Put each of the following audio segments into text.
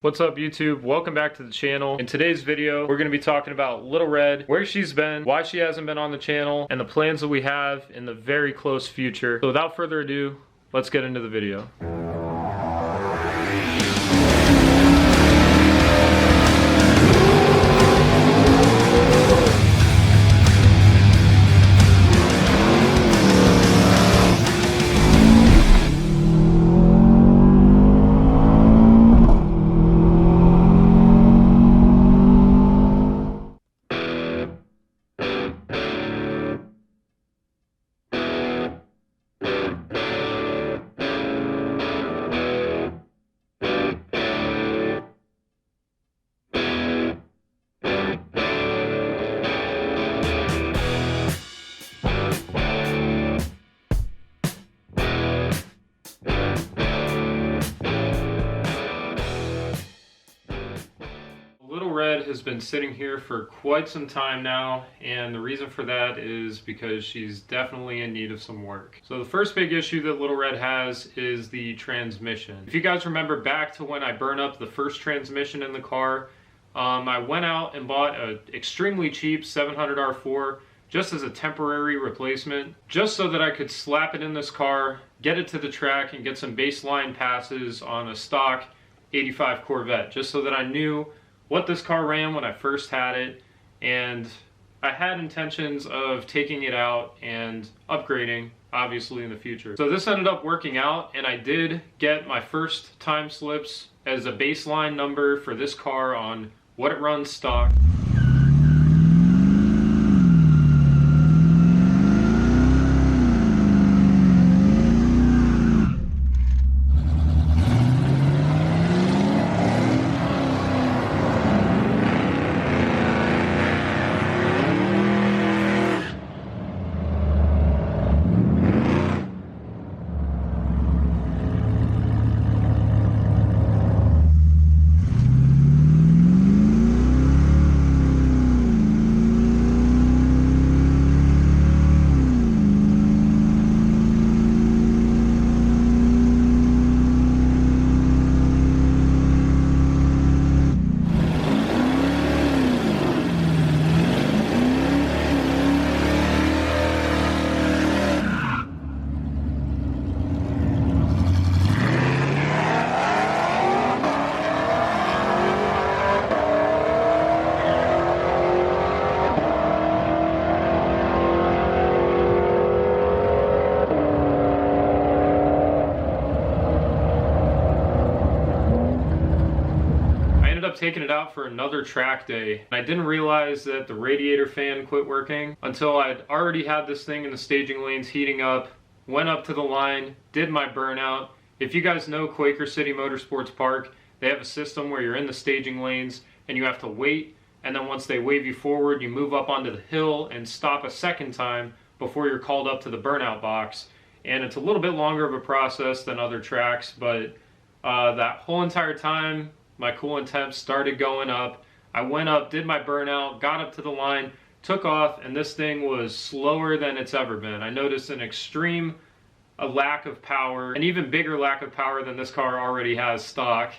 What's up YouTube? Welcome back to the channel. In today's video, we're going to be talking about Little Red, where she's been, why she hasn't been on the channel, and the plans that we have in the very close future. So without further ado, let's get into the video. Little Red has been sitting here for quite some time now, and the reason for that is because she's definitely in need of some work. So the first big issue that Little Red has is the transmission. If you guys remember back to when I burned up the first transmission in the car, I went out and bought an extremely cheap 700 R4 just as a temporary replacement, just so that I could slap it in this car, get it to the track, and get some baseline passes on a stock 85 Corvette, just so that I knew what this car ran when I first had it, and I had intentions of taking it out and upgrading, obviously, in the future. So this ended up working out, and I did get my first time slips as a baseline number for this car on what it runs stock. Taking it out for another track day, and I didn't realize that the radiator fan quit working until I'd already had this thing in the staging lanes heating up, went up to the line, did my burnout. If you guys know Quaker City Motorsports Park, they have a system where you're in the staging lanes and you have to wait, and then once they wave you forward, you move up onto the hill and stop a second time before you're called up to the burnout box. And it's a little bit longer of a process than other tracks, but that whole entire time my coolant temps started going up. I went up, did my burnout, got up to the line, took off, and this thing was slower than it's ever been. I noticed an extreme lack of power, an even bigger lack of power than this car already has stock.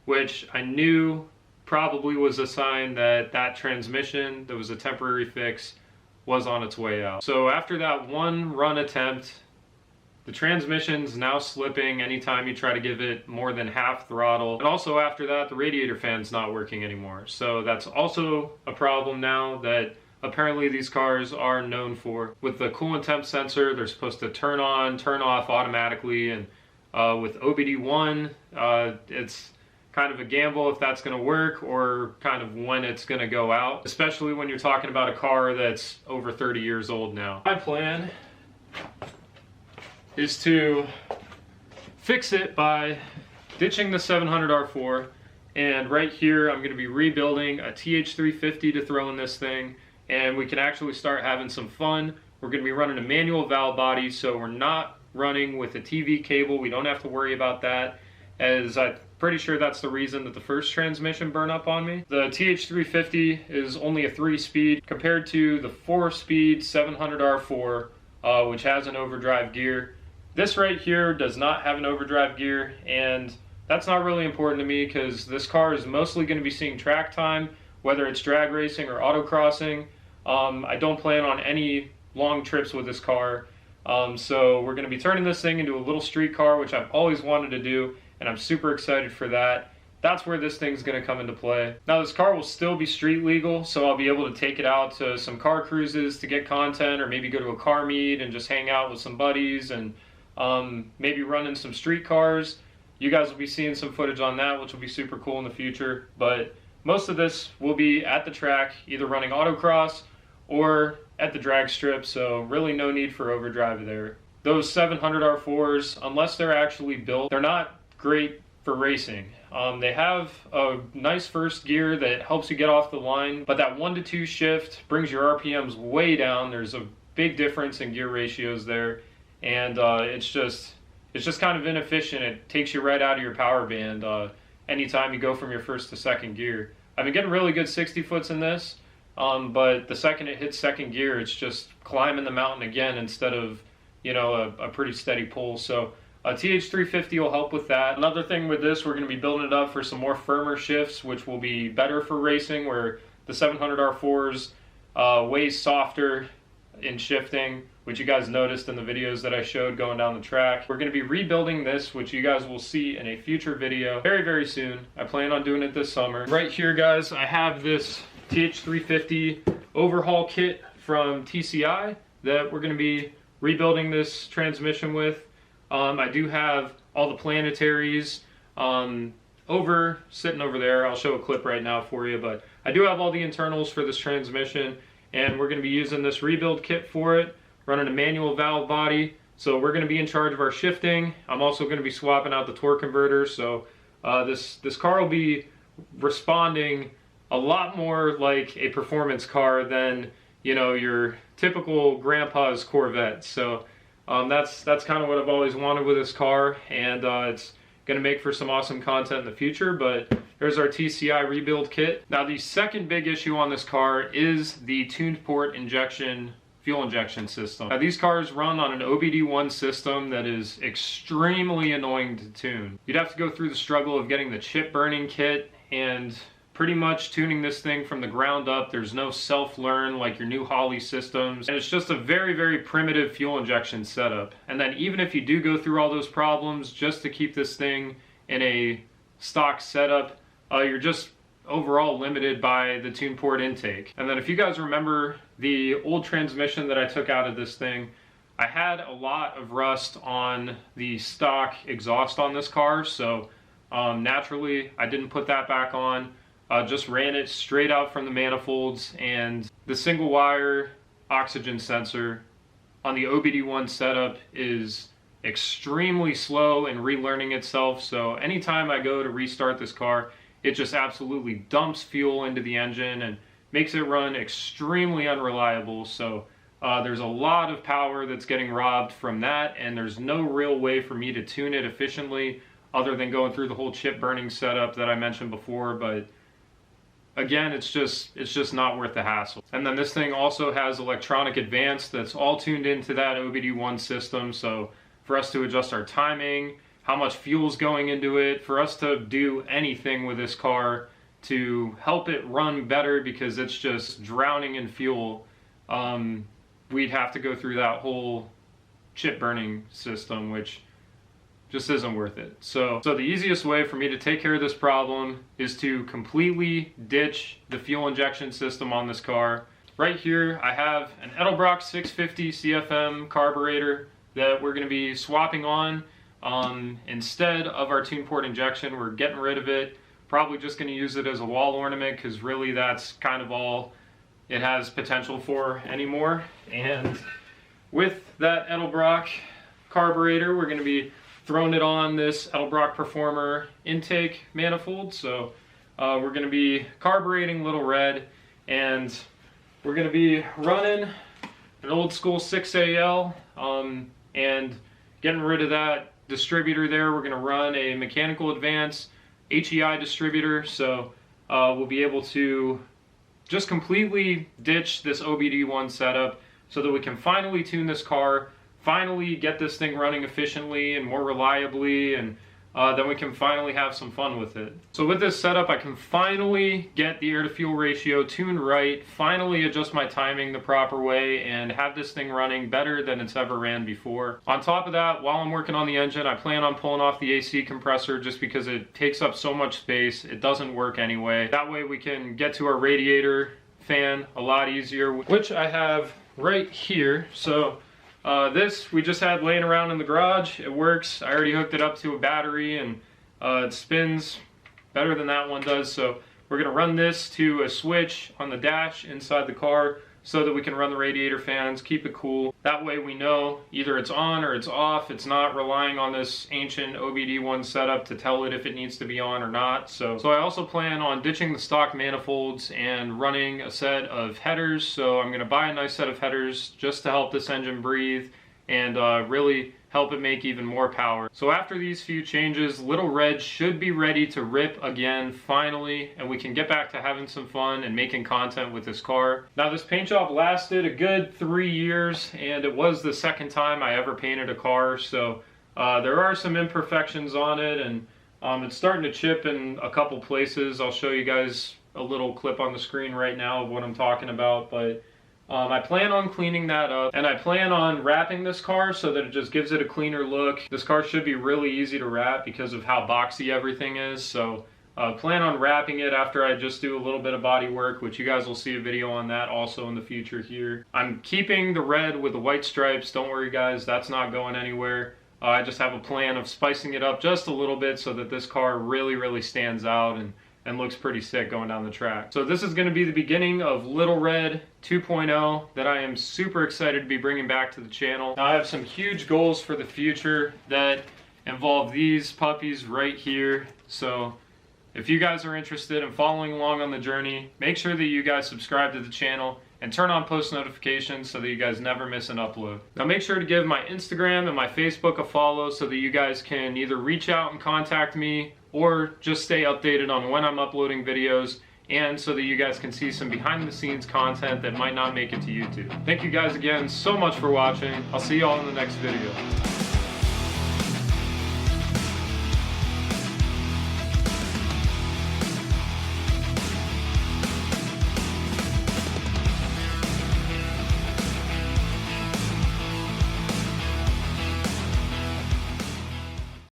Which I knew probably was a sign that that transmission that was a temporary fix was on its way out. So after that one run attempt, the transmission's now slipping anytime you try to give it more than half throttle. And also after that, the radiator fan's not working anymore. So that's also a problem now that apparently these cars are known for. With the coolant temp sensor, they're supposed to turn on, turn off automatically, and with OBD1, it's kind of a gamble if that's going to work or kind of when it's going to go out, especially when you're talking about a car that's over 30 years old now. My plan is to fix it by ditching the 700 R4, and right here I'm going to be rebuilding a TH350 to throw in this thing, and we can actually start having some fun. We're going to be running a manual valve body, so we're not running with a TV cable. We don't have to worry about that, as I'm pretty sure that's the reason that the first transmission burned up on me. The TH350 is only a 3-speed compared to the 4-speed 700R4, which has an overdrive gear. This right here does not have an overdrive gear, and that's not really important to me because this car is mostly going to be seeing track time, whether it's drag racing or autocrossing. I don't plan on any long trips with this car, so we're going to be turning this thing into a little street car, which I've always wanted to do, and I'm super excited for that. That's where this thing's going to come into play. Now, this car will still be street legal, so I'll be able to take it out to some car cruises to get content, or maybe go to a car meet and just hang out with some buddies and maybe run in some street cars. You guys will be seeing some footage on that, which will be super cool in the future. But most of this will be at the track, either running autocross or at the drag strip, so really no need for overdrive there. Those 700R4s, unless they're actually built, they're not great for racing. They have a nice first gear that helps you get off the line, but that 1 to 2 shift brings your RPMs way down. There's a big difference in gear ratios there, and it's just kind of inefficient. It takes you right out of your power band anytime you go from your first to second gear. I've been getting really good 60 foots in this, but the second it hits second gear, it's just climbing the mountain again instead of, you know, a pretty steady pull. So TH350 will help with that. Another thing with this, we're going to be building it up for some more firmer shifts, which will be better for racing, where the 700R4's way softer in shifting, which you guys noticed in the videos that I showed going down the track. We're going to be rebuilding this, which you guys will see in a future video very, very soon. I plan on doing it this summer. Right here, guys, I have this TH350 overhaul kit from TCI that we're going to be rebuilding this transmission with. I do have all the planetaries sitting over there. I'll show a clip right now for you, but I do have all the internals for this transmission, and we're going to be using this rebuild kit for it, running a manual valve body. So we're going to be in charge of our shifting. I'm also going to be swapping out the torque converter, so this car will be responding a lot more like a performance car than, you know, your typical grandpa's Corvette. So that's kind of what I've always wanted with this car, and it's going to make for some awesome content in the future. But there's our TCI rebuild kit. Now, the second big issue on this car is the tuned port fuel injection system. Now, these cars run on an OBD1 system that is extremely annoying to tune. You'd have to go through the struggle of getting the chip burning kit and pretty much tuning this thing from the ground up. There's no self-learn like your new Holley systems, and it's just a very, very primitive fuel injection setup. And then even if you do go through all those problems just to keep this thing in a stock setup, you're just overall limited by the tune port intake. And then if you guys remember the old transmission that I took out of this thing, I had a lot of rust on the stock exhaust on this car, so naturally I didn't put that back on. Just ran it straight out from the manifolds, and the single wire oxygen sensor on the OBD1 setup is extremely slow in relearning itself. So anytime I go to restart this car, it just absolutely dumps fuel into the engine and makes it run extremely unreliable. So there's a lot of power that's getting robbed from that, and there's no real way for me to tune it efficiently other than going through the whole chip burning setup that I mentioned before. But again, it's just not worth the hassle. And then this thing also has electronic advance that's all tuned into that OBD1 system. So for us to adjust our timing, how much fuel's going into it, for us to do anything with this car to help it run better because it's just drowning in fuel, we'd have to go through that whole chip burning system, which just isn't worth it. So the easiest way for me to take care of this problem is to completely ditch the fuel injection system on this car. Right here, I have an Edelbrock 650 CFM carburetor that we're going to be swapping on. Instead of our tune port injection, we're getting rid of it. Probably just going to use it as a wall ornament, because really that's kind of all it has potential for anymore. And with that Edelbrock carburetor, we're going to be throwing it on this Edelbrock Performer intake manifold. So we're going to be carbureting Little Red, and we're going to be running an old school 6AL and getting rid of that distributor there. We're going to run a Mechanical Advance HEI distributor, so we'll be able to just completely ditch this OBD1 setup so that we can finally tune this car, finally get this thing running efficiently and more reliably, and then we can finally have some fun with it. So with this setup, I can finally get the air to fuel ratio tuned right, finally adjust my timing the proper way, and have this thing running better than it's ever ran before. On top of that, while I'm working on the engine, I plan on pulling off the AC compressor just because it takes up so much space. It doesn't work anyway. That way we can get to our radiator fan a lot easier, which I have right here. So this we just had laying around in the garage. It works. I already hooked it up to a battery, and it spins better than that one does. So we're going to run this to a switch on the dash inside the car so that we can run the radiator fans, keep it cool. That way we know either it's on or it's off. It's not relying on this ancient OBD1 setup to tell it if it needs to be on or not. So I also plan on ditching the stock manifolds and running a set of headers. So I'm going to buy a nice set of headers just to help this engine breathe and really help it make even more power. So after these few changes, Little Red should be ready to rip again finally, and we can get back to having some fun and making content with this car. Now this paint job lasted a good 3 years, and it was the second time I ever painted a car, so there are some imperfections on it, and it's starting to chip in a couple places. I'll show you guys a little clip on the screen right now of what I'm talking about, but I plan on cleaning that up, and I plan on wrapping this car so that it just gives it a cleaner look. This car should be really easy to wrap because of how boxy everything is, so plan on wrapping it after I just do a little bit of body work, which you guys will see a video on that also in the future here. I'm keeping the red with the white stripes. Don't worry guys, that's not going anywhere. I just have a plan of spicing it up just a little bit so that this car really stands out and looks pretty sick going down the track. So this is going to be the beginning of Little Red 2.0 that I am super excited to be bringing back to the channel. Now I have some huge goals for the future that involve these puppies right here. So if you guys are interested in following along on the journey, make sure that you guys subscribe to the channel and turn on post notifications so that you guys never miss an upload. Now make sure to give my Instagram and my Facebook a follow so that you guys can either reach out and contact me or just stay updated on when I'm uploading videos, and so that you guys can see some behind the scenes content that might not make it to YouTube. Thank you guys again so much for watching. I'll see you all in the next video.